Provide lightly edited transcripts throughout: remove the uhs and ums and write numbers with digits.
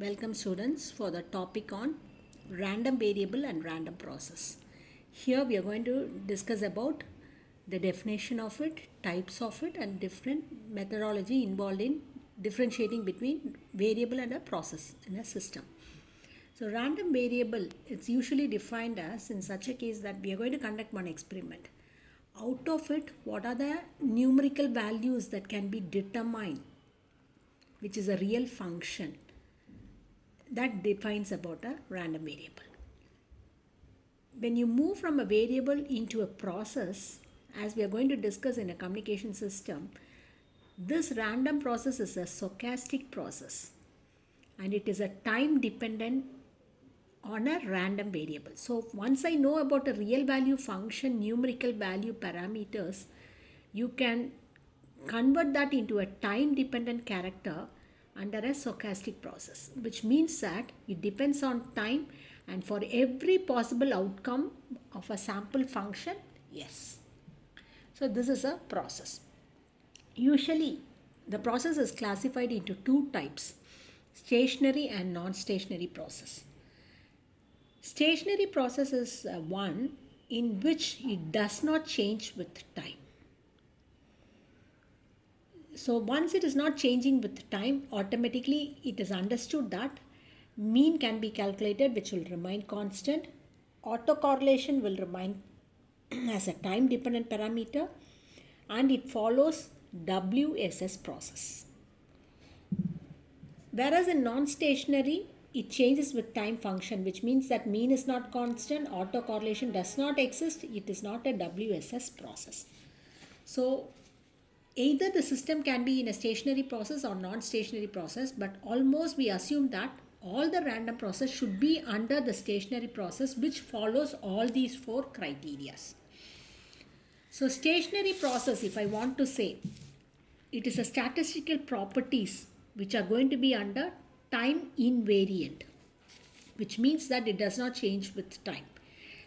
Welcome students for the topic on random variable and random process. Here we are going to discuss about the definition of it, types of it and different methodology involved in differentiating between variable and a process in a system. So random variable, it's usually defined as in such a case that we are going to conduct one experiment. Out of it, what are the numerical values that can be determined, which is a real function that defines about a random variable. When you move from a variable into a process, as we are going to discuss in a communication system, this random process is a stochastic process and it is a time dependent on a random variable. So once I know about a real value function, numerical value parameters, you can convert that into a time dependent character under a stochastic process, which means that it depends on time and for every possible outcome of a sample function, yes. So this is a process. Usually the process is classified into two types, stationary and non-stationary process. Stationary process is one in which it does not change with time. So once it is not changing with time, automatically it is understood that mean can be calculated, which will remain constant. Autocorrelation will remain as a time dependent parameter and it follows WSS process. Whereas in non-stationary, it changes with time function, which means that mean is not constant, autocorrelation does not exist, it is not a WSS process. So either the system can be in a stationary process or non-stationary process, but almost we assume that all the random process should be under the stationary process, which follows all these four criteria. So stationary process, if I want to say, it is a statistical properties which are going to be under time invariant, which means that it does not change with time.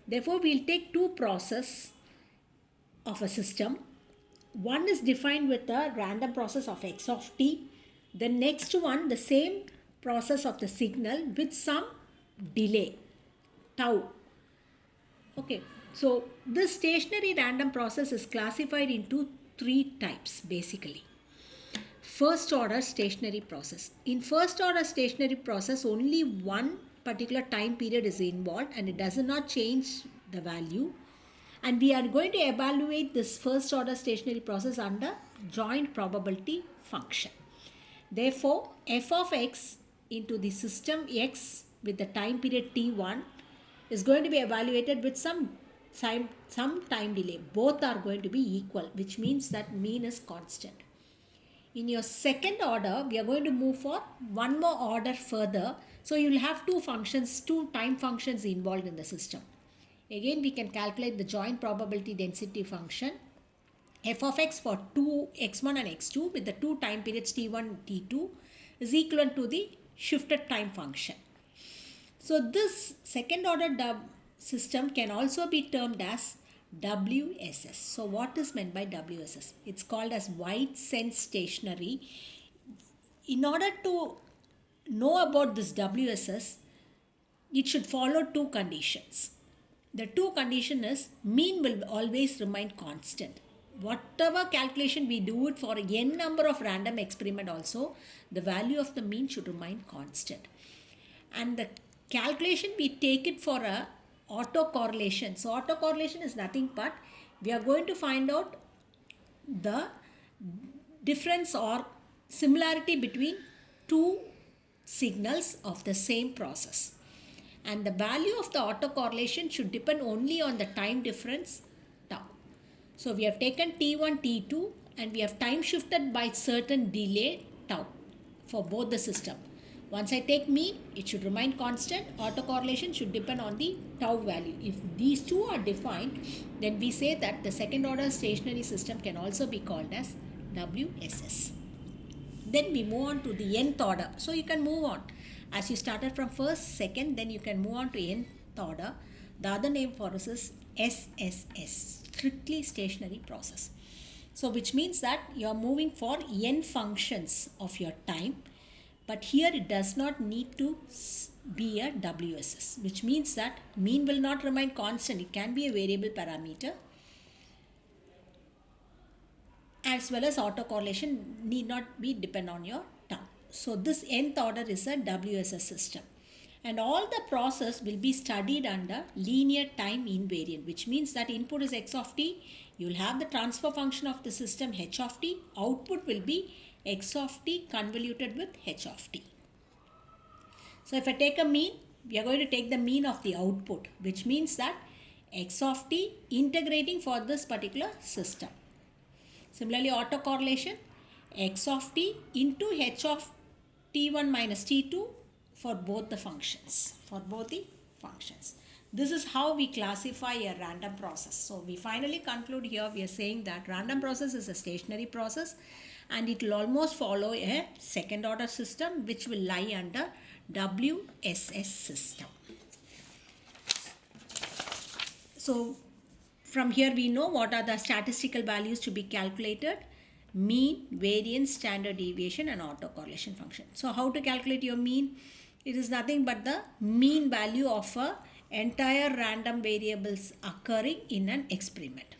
Therefore, we'll take two processes of a system. One is defined with a random process of x of t. The next one, the same process of the signal with some delay, tau. Okay, so this stationary random process is classified into three types basically. First order stationary process. In first order stationary process, only one particular time period is involved and it does not change the value. And we are going to evaluate this first order stationary process under joint probability function. Therefore, f of x into the system x with the time period t1 is going to be evaluated with some time delay. Both are going to be equal, which means that mean is constant. In your second order, we are going to move for one more order further. So you will have two functions, two time functions involved in the system. Again, we can calculate the joint probability density function f of x for two x1 and x2 with the two time periods t1 t2 is equivalent to the shifted time function. So this second order system can also be termed as WSS. So what is meant by WSS? It's called as wide sense stationary. In order to know about this WSS, it should follow two conditions. The two condition is mean will always remain constant. Whatever calculation we do it for n number of random experiment also, the value of the mean should remain constant. And the calculation we take it for a autocorrelation. So autocorrelation is nothing but we are going to find out the difference or similarity between two signals of the same process. And the value of the autocorrelation should depend only on the time difference tau. So we have taken t1, t2 and we have time shifted by certain delay tau for both the system. Once I take mean, it should remain constant. Autocorrelation should depend on the tau value. If these two are defined, then we say that the second order stationary system can also be called as WSS. Then we move on to the nth order. So you can move on. As you started from first, second, then you can move on to nth order. The other name for us is SSS, strictly stationary process. So which means that you are moving for n functions of your time But here it does not need to be a WSS, which means that mean will not remain constant. It can be a variable parameter, as well as autocorrelation need not be depend on your term. So this nth order is a WSS system. And all the process will be studied under linear time invariant, which means that input is x of t. You will have the transfer function of the system h of t. Output will be x of t convoluted with h of t. So if I take a mean, we are going to take the mean of the output, which means that x of t integrating for this particular system. Similarly, autocorrelation, x of t into h of t1 minus t2 for both the functions. This is how we classify a random process. So we finally conclude here, we are saying that random process is a stationary process and it will almost follow a second order system which will lie under WSS system. So from here we know what are the statistical values to be calculated: mean, variance, standard deviation and autocorrelation function. So how to calculate your mean? It is nothing but the mean value of a entire random variables occurring in an experiment.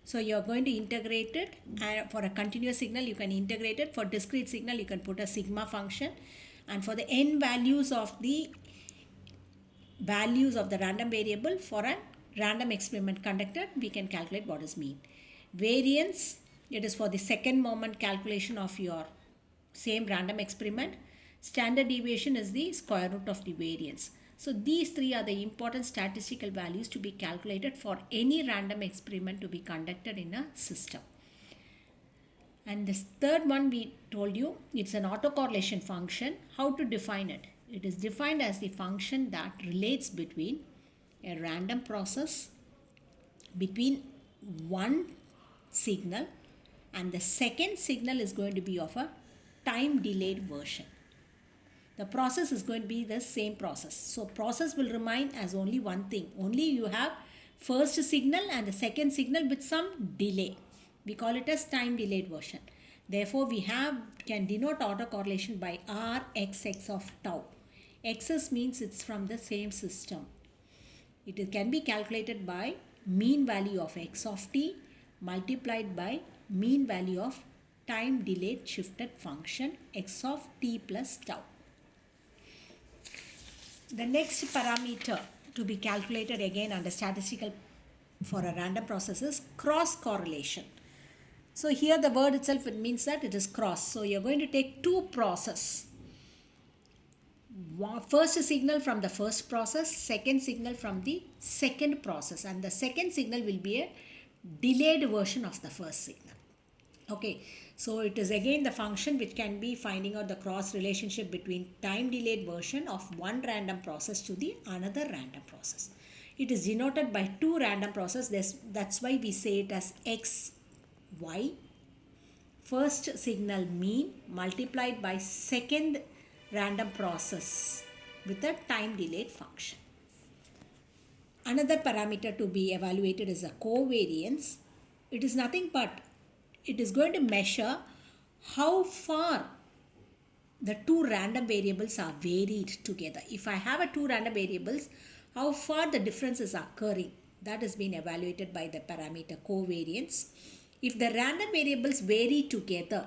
So you are going to integrate it, and for a continuous signal you can integrate it. For discrete signal you can put a sigma function, and for the n values of the random variable for a random experiment conducted, we can calculate what is mean. Variance, it is for the second moment calculation of your same random experiment. Standard deviation is the square root of the variance. So these three are the important statistical values to be calculated for any random experiment to be conducted in a system. And this third one we told you, it's an autocorrelation function. How to define it? It is defined as the function that relates between a random process between one signal, and the second signal is going to be of a time delayed version. The process is going to be the same process. So process will remain as only one thing. Only you have first signal and the second signal with some delay. We call it as time delayed version. Therefore, we can denote autocorrelation by Rxx of tau. Xs means it's from the same system. It can be calculated by mean value of x of t multiplied by mean value of time delayed shifted function x of t plus tau. The next parameter to be calculated again under statistical for a random process is cross correlation. So here the word itself, it means that it is cross. So you're going to take two processes. First signal from the first process, second signal from the second process, and the second signal will be a delayed version of the first signal. Okay, so it is again the function which can be finding out the cross relationship between time delayed version of one random process to the another random process. It is denoted by two random processes. That's why we say it as x, y. First signal mean multiplied by second random process with a time delayed function. Another parameter to be evaluated is a covariance. It is nothing but it is going to measure how far the two random variables are varied together. If I have a two random variables, how far the difference is occurring, that has been evaluated by the parameter covariance. If the random variables vary together,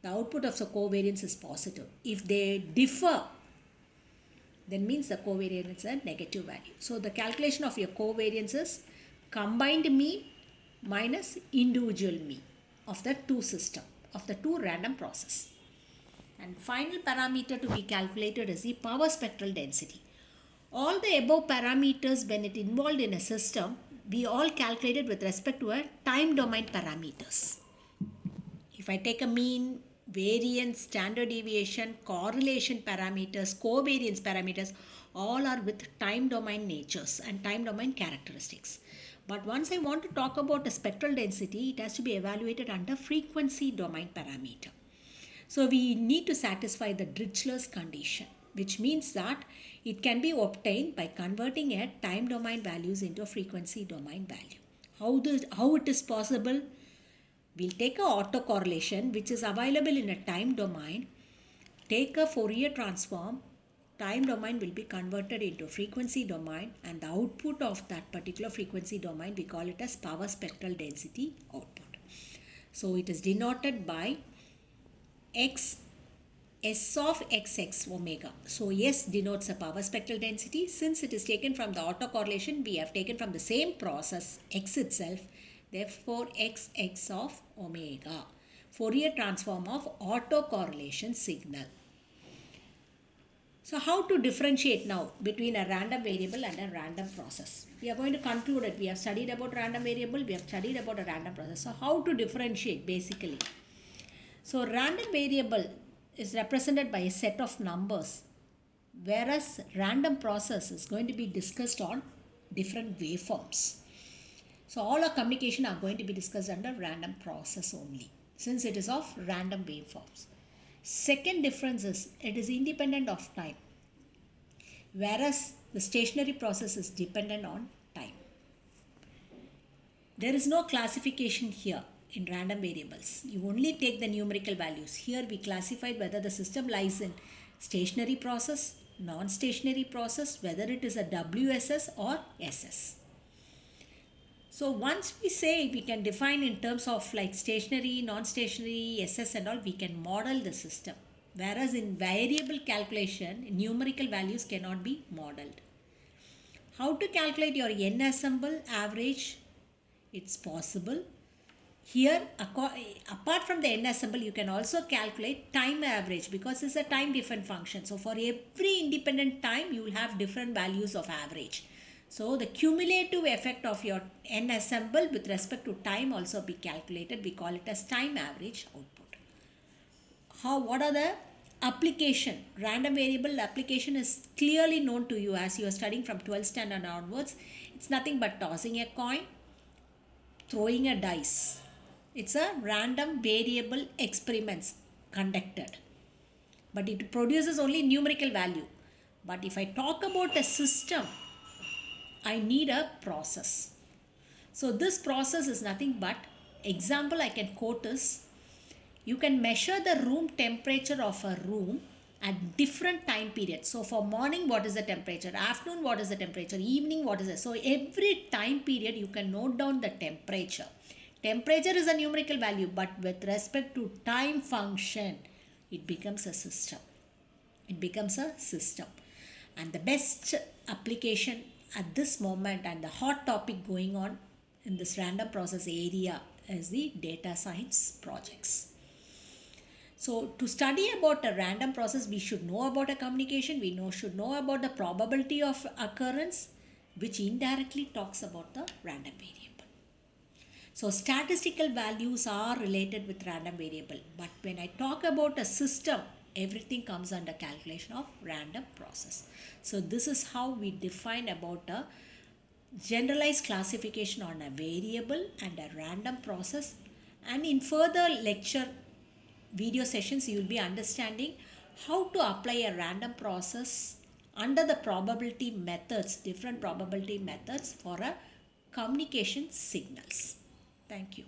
the output of the covariance is positive. If they differ, then means the covariance is a negative value. So the calculation of your covariance is combined mean minus individual mean of the two system, of the two random process. And final parameter to be calculated is the power spectral density. All the above parameters, when it involved in a system, we all calculated with respect to a time domain parameters. If I take a mean, variance, standard deviation, correlation parameters, covariance parameters, all are with time domain natures and time domain characteristics. But once I want to talk about a spectral density, it has to be evaluated under frequency domain parameter. So we need to satisfy the Dirichlet's condition, which means that it can be obtained by converting a time domain values into a frequency domain value. How it is possible? We'll take a autocorrelation which is available in a time domain take a Fourier transform, time domain will be converted into frequency domain, and the output of that particular frequency domain, we call it as power spectral density output. So it is denoted by x S of xx omega. So S denotes a power spectral density. Since it is taken from the autocorrelation, we have taken from the same process x itself. Therefore xx of omega. Fourier transform of autocorrelation signal. So how to differentiate now between a random variable and a random process? We are going to conclude it. We have studied about random variable. We have studied about a random process. So how to differentiate basically? So random variable is represented by a set of numbers, whereas random process is going to be discussed on different waveforms. So all our communication are going to be discussed under random process only, since it is of random waveforms. Second difference is it is independent of time, whereas the stationary process is dependent on time. There is no classification here in random variables. You only take the numerical values. Here we classified whether the system lies in stationary process, non-stationary process, whether it is a WSS or SS. So once we say we can define in terms of like stationary, non-stationary, SS and all, we can model the system. Whereas in variable calculation, numerical values cannot be modeled. How to calculate your n assemble average? It's possible. Here, apart from the n assemble, you can also calculate time average because it's a time different function. So for every independent time, you will have different values of average. So the cumulative effect of your n assemble with respect to time also be calculated. We call it as time average output. What are the application? Random variable application is clearly known to you as you are studying from 12th standard onwards. It's nothing but tossing a coin, throwing a dice. It's a random variable experiments conducted, but it produces only numerical value. But if I talk about a system, I need a process. So this process is nothing but, example I can quote is, you can measure the room temperature of a room at different time periods. So for morning, what is the temperature? Afternoon, what is the temperature? Evening, what is it? So every time period, you can note down the temperature. Temperature is a numerical value, but with respect to time function, it becomes a system. It becomes a system. And the best application at this moment and the hot topic going on in this random process area is the data science projects. So to study about a random process, we should know about a communication. We should know about the probability of occurrence, which indirectly talks about the random variable. So statistical values are related with random variable. But when I talk about a system, everything comes under calculation of random process. So this is how we define about a generalized classification on a variable and a random process. And in further lecture video sessions, you will be understanding how to apply a random process under the probability methods, different probability methods for a communication signals. Thank you.